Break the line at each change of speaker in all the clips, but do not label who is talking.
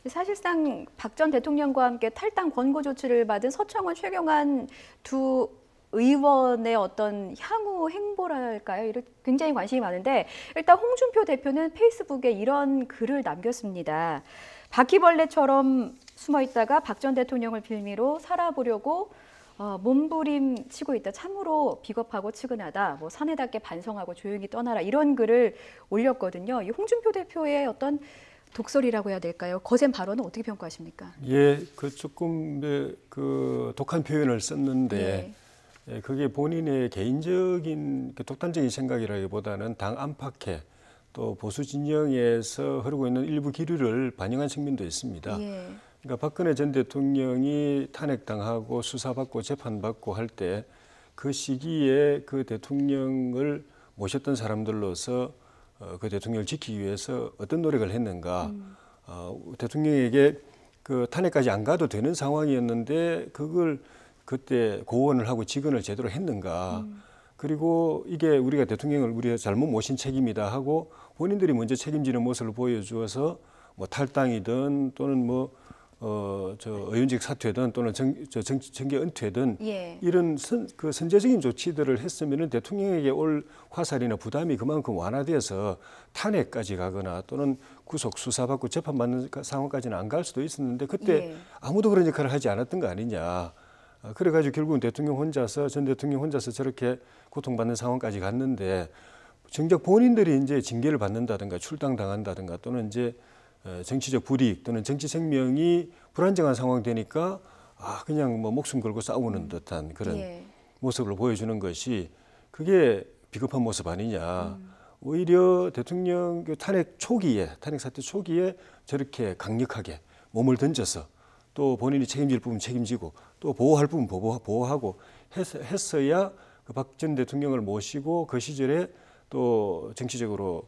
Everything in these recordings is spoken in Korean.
사실상 박 전 대통령과 함께 탈당 권고 조치를 받은 서청원, 최경환 두 의원의 어떤 향후 행보랄까요? 이렇게 굉장히 관심이 많은데 일단 홍준표 대표는 페이스북에 이런 글을 남겼습니다. 바퀴벌레처럼 숨어 있다가 박 전 대통령을 빌미로 살아보려고 몸부림치고 있다. 참으로 비겁하고 측은하다. 뭐 사내답게 반성하고 조용히 떠나라. 이런 글을 올렸거든요. 이 홍준표 대표의 어떤 독설이라고 해야 될까요? 거센 발언은 어떻게 평가하십니까?
예, 그 조금 그 독한 표현을 썼는데 그게 본인의 개인적인 그 독단적인 생각이라기보다는 당 안팎에 또 보수 진영에서 흐르고 있는 일부 기류를 반영한 측면도 있습니다. 그러니까 박근혜 전 대통령이 탄핵당하고 수사받고 재판받고 할 때 그 시기에 그 대통령을 모셨던 사람들로서 그 대통령을 지키기 위해서 어떤 노력을 했는가. 대통령에게 그 탄핵까지 안 가도 되는 상황이었는데 그걸 그때 고언을 하고 직언을 제대로 했는가. 그리고 이게 우리가 대통령을 우리가 잘못 모신 책임이다 하고 본인들이 먼저 책임지는 모습을 보여주어서 뭐 탈당이든 또는 뭐 의원직 사퇴든 또는 정계 은퇴든 이런 그 선제적인 조치들을 했으면은 대통령에게 올 화살이나 부담이 그만큼 완화돼서 탄핵까지 가거나 또는 구속 수사받고 재판받는 상황까지는 안 갈 수도 있었는데 그때 아무도 그런 역할을 하지 않았던 거 아니냐. 그래가지고 결국은 전 대통령 혼자서 저렇게 고통받는 상황까지 갔는데 정작 본인들이 이제 징계를 받는다든가 출당당한다든가 또는 이제 정치적 불이익 또는 정치 생명이 불안정한 상황 되니까 그냥 뭐 목숨 걸고 싸우는 듯한 그런 모습을 보여주는 것이 그게 비겁한 모습 아니냐. 오히려 대통령 탄핵 사태 초기에 저렇게 강력하게 몸을 던져서 또 본인이 책임질 부분 책임지고 또 보호할 부분 보호하고 했어야 그 박 전 대통령을 모시고 그 시절에 또 정치적으로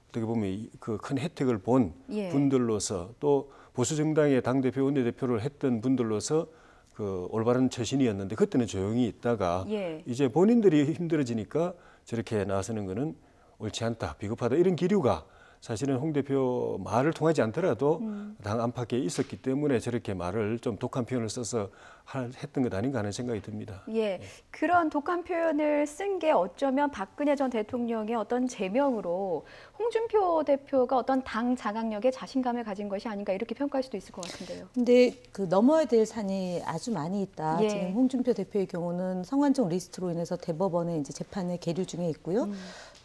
어떻게 보면 그 큰 혜택을 본 분들로서 또 보수 정당의 당대표 원내대표를 했던 분들로서 그 올바른 처신이었는데 그때는 조용히 있다가 이제 본인들이 힘들어지니까 저렇게 나서는 거는 옳지 않다, 비겁하다 이런 기류가 사실은 홍 대표 말을 통하지 않더라도 당 안팎에 있었기 때문에 저렇게 말을 좀 독한 표현을 써서 했던 것 아닌가 하는 생각이 듭니다.
그런 독한 표현을 쓴 게 어쩌면 박근혜 전 대통령의 어떤 제명으로 홍준표 대표가 어떤 당 자각력에 자신감을 가진 것이 아닌가 이렇게 평가할 수도 있을 것 같은데요.
근데 그 넘어야 될 산이 아주 많이 있다. 지금 홍준표 대표의 경우는 성완종 리스트로 인해서 대법원에 이제 재판에 계류 중에 있고요.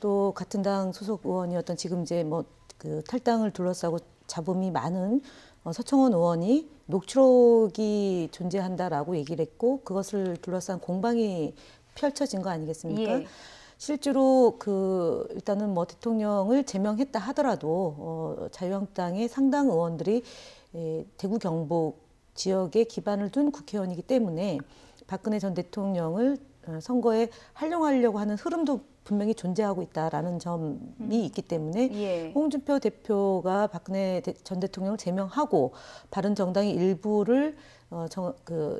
또 같은 당 소속 의원이었던 지금 이제 뭐 그 탈당을 둘러싸고 잡음이 많은 서청원 의원이 녹취록이 존재한다라고 얘기를 했고 그것을 둘러싼 공방이 펼쳐진 거 아니겠습니까? 실제로 그 일단은 뭐 대통령을 제명했다 하더라도 자유한국당의 상당 의원들이 대구 경북 지역에 기반을 둔 국회의원이기 때문에 박근혜 전 대통령을 선거에 활용하려고 하는 흐름도 분명히 존재하고 있다라는 점이 있기 때문에 홍준표 대표가 박근혜 전 대통령을 제명하고 바른정당의 일부를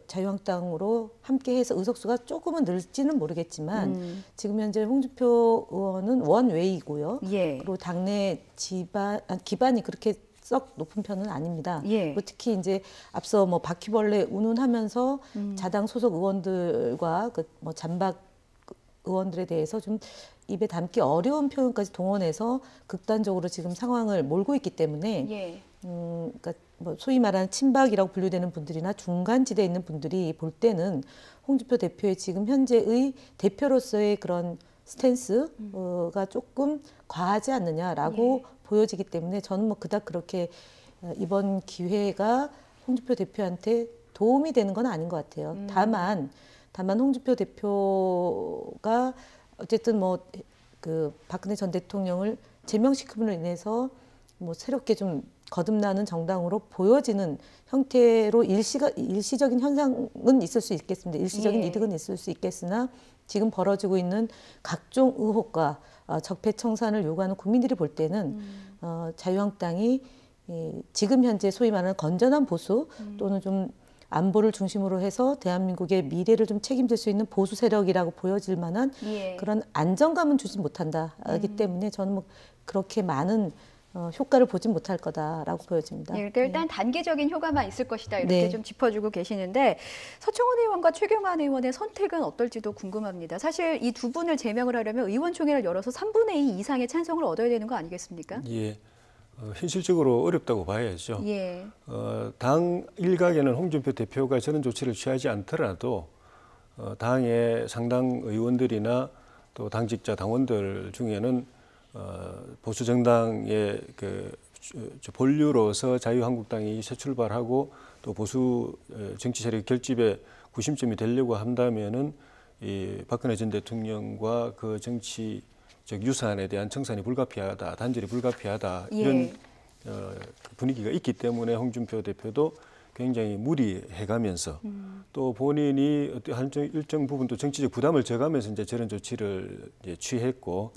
자유한국당으로 함께해서 의석수가 조금은 늘지는 모르겠지만 지금 현재 홍준표 의원은 원외이고요. 그리고 당내 기반이 그렇게 썩 높은 편은 아닙니다. 특히 이제 앞서 뭐 바퀴벌레 운운하면서 자당 소속 의원들과 그 뭐 잔박 의원들에 대해서 좀 입에 담기 어려운 표현까지 동원해서 극단적으로 지금 상황을 몰고 있기 때문에 그러니까 뭐 소위 말하는 친박이라고 분류되는 분들이나 중간지대에 있는 분들이 볼 때는 홍준표 대표의 지금 현재의 대표로서의 그런 스탠스가 조금 과하지 않느냐라고 보여지기 때문에 저는 뭐 그닥 그렇게 이번 기회가 홍준표 대표한테 도움이 되는 건 아닌 것 같아요. 다만 홍준표 대표가 어쨌든 뭐 그 박근혜 전 대통령을 제명시킴으로 인해서 뭐 새롭게 좀 거듭나는 정당으로 보여지는 형태로 일시적인 현상은 있을 수 있겠습니다. 일시적인 이득은 있을 수 있겠으나 지금 벌어지고 있는 각종 의혹과 적폐청산을 요구하는 국민들이 볼 때는 자유한국당이 지금 현재 소위 말하는 건전한 보수 또는 좀 안보를 중심으로 해서 대한민국의 미래를 좀 책임질 수 있는 보수 세력이라고 보여질 만한 그런 안정감은 주지 못한다기 때문에 저는 뭐 그렇게 많은 효과를 보진 못할 거다라고 보여집니다.
예, 그러니까 일단 단기적인 효과만 있을 것이다 이렇게
네.
좀 짚어주고 계시는데 서청원 의원과 최경환 의원의 선택은 어떨지도 궁금합니다. 사실 이 두 분을 제명을 하려면 의원총회를 열어서 3분의 2 이상의 찬성을 얻어야 되는 거 아니겠습니까?
예, 현실적으로 어렵다고 봐야죠.
예.
당 일각에는 홍준표 대표가 저런 조치를 취하지 않더라도 당의 상당 의원들이나 또 당직자 당원들 중에는 보수 정당의 본류로서 자유한국당이 새 출발하고 또 보수 정치 세력 결집의 구심점이 되려고 한다면은 이 박근혜 전 대통령과 그 정치적 유산에 대한 청산이 불가피하다, 단절이 불가피하다 이런 분위기가 있기 때문에 홍준표 대표도 굉장히 무리해가면서 또 본인이 일정 부분 또 정치적 부담을 져가면서 이제 저런 조치를 이제 취했고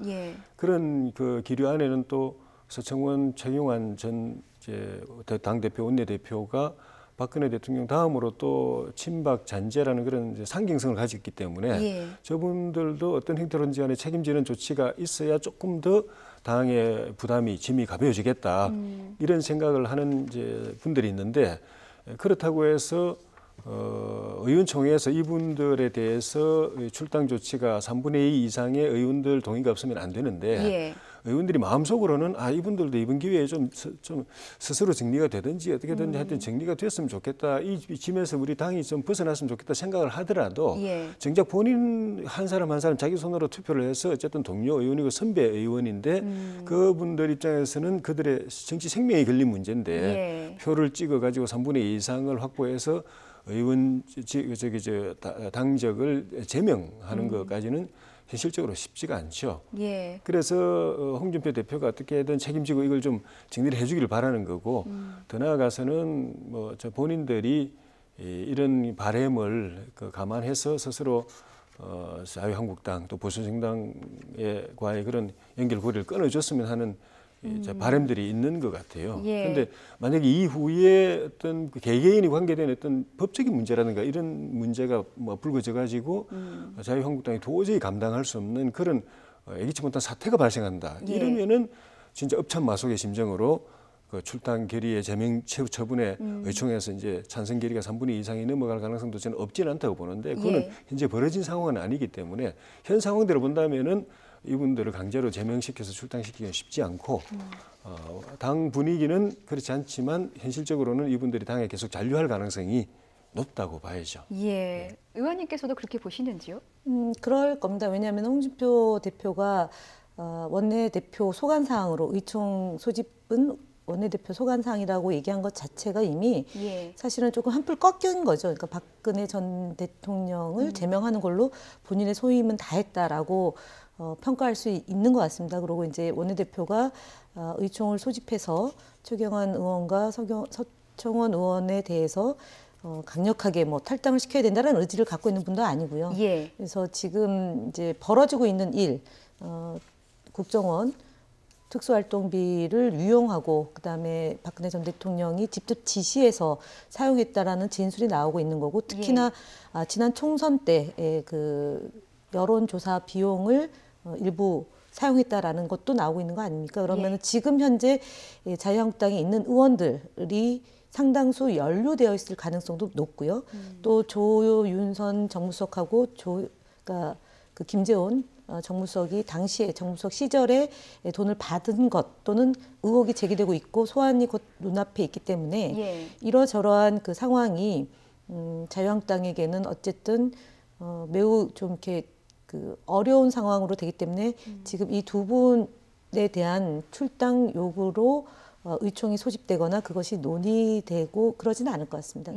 그런 그 기류 안에는 또 서청원, 최경환 전 이제 당 대표, 원내 대표가 박근혜 대통령 다음으로 또 친박 잔재라는 그런 이제 상징성을 가졌기 때문에 저분들도 어떤 형태로든지 간에 책임지는 조치가 있어야 조금 더 당의 부담이 짐이 가벼워지겠다 이런 생각을 하는 이제 분들이 있는데. 그렇다고 해서 의원총회에서 이분들에 대해서 출당 조치가 3분의 2 이상의 의원들 동의가 없으면 안 되는데 의원들이 마음속으로는 이분들도 이번 기회에 좀 스스로 정리가 되든지 어떻게든지 하여튼 정리가 됐으면 좋겠다. 이 짐에서 우리 당이 좀 벗어났으면 좋겠다 생각을 하더라도 정작 본인 한 사람 한 사람 자기 손으로 투표를 해서 어쨌든 동료 의원이고 선배 의원인데 그분들 입장에서는 그들의 정치 생명이 걸린 문제인데 표를 찍어가지고 3분의 2 이상을 확보해서 의원 당적을 제명하는 것까지는 현실적으로 쉽지가 않죠. 그래서 홍준표 대표가 어떻게든 책임지고 이걸 좀 정리를 해주기를 바라는 거고 더 나아가서는 뭐 저 본인들이 이런 바람을 감안해서 스스로 자유한국당 또 보수정당과의 그런 연결고리를 끊어줬으면 하는 바람들이 있는 것 같아요. 그런데 만약에 이후에 어떤 개개인이 관계된 어떤 법적인 문제라든가 이런 문제가 뭐 불거져 가지고 자유한국당이 도저히 감당할 수 없는 그런 예기치 못한 사태가 발생한다. 이러면은 진짜 업참마속의 심정으로 그 출당 결의의 제명 처분에 의총에서 이제 찬성 결의가 3분의 2 이상이 넘어갈 가능성도 저는 없지는 않다고 보는데 그거는 현재 벌어진 상황은 아니기 때문에 현 상황대로 본다면은 이분들을 강제로 제명시켜서 출당시키기는 쉽지 않고 당 분위기는 그렇지 않지만 현실적으로는 이분들이 당에 계속 잔류할 가능성이 높다고 봐야죠.
의원님께서도 그렇게 보시는지요?
그럴 겁니다. 왜냐하면 홍준표 대표가 원내대표 소관사항으로 의총 소집은 원내대표 소관사항이라고 얘기한 것 자체가 이미 사실은 조금 한풀 꺾인 거죠. 그러니까 박근혜 전 대통령을 제명하는 걸로 본인의 소임은 다 했다라고 평가할 수 있는 것 같습니다. 그리고 이제 원내대표가 의총을 소집해서 최경환 의원과 서청원 의원에 대해서 강력하게 뭐 탈당을 시켜야 된다는 의지를 갖고 있는 분도 아니고요. 그래서 지금 이제 벌어지고 있는 일, 국정원 특수활동비를 유용하고 그다음에 박근혜 전 대통령이 직접 지시해서 사용했다라는 진술이 나오고 있는 거고 특히나 지난 총선 때의 그 여론조사 비용을 일부 사용했다라는 것도 나오고 있는 거 아닙니까? 그러면 지금 현재 자유한국당에 있는 의원들이 상당수 연루되어 있을 가능성도 높고요. 또 조윤선 정무수석하고 그러니까 그 김재원 정무수석이 당시에 정무수석 시절에 돈을 받은 것 또는 의혹이 제기되고 있고 소환이 곧 눈앞에 있기 때문에 이러저러한 그 상황이 자유한국당에게는 어쨌든 매우 좀 이렇게 그 어려운 상황으로 되기 때문에 지금 이 두 분에 대한 출당 요구로 의총이 소집되거나 그것이 논의되고 그러지는 않을 것 같습니다.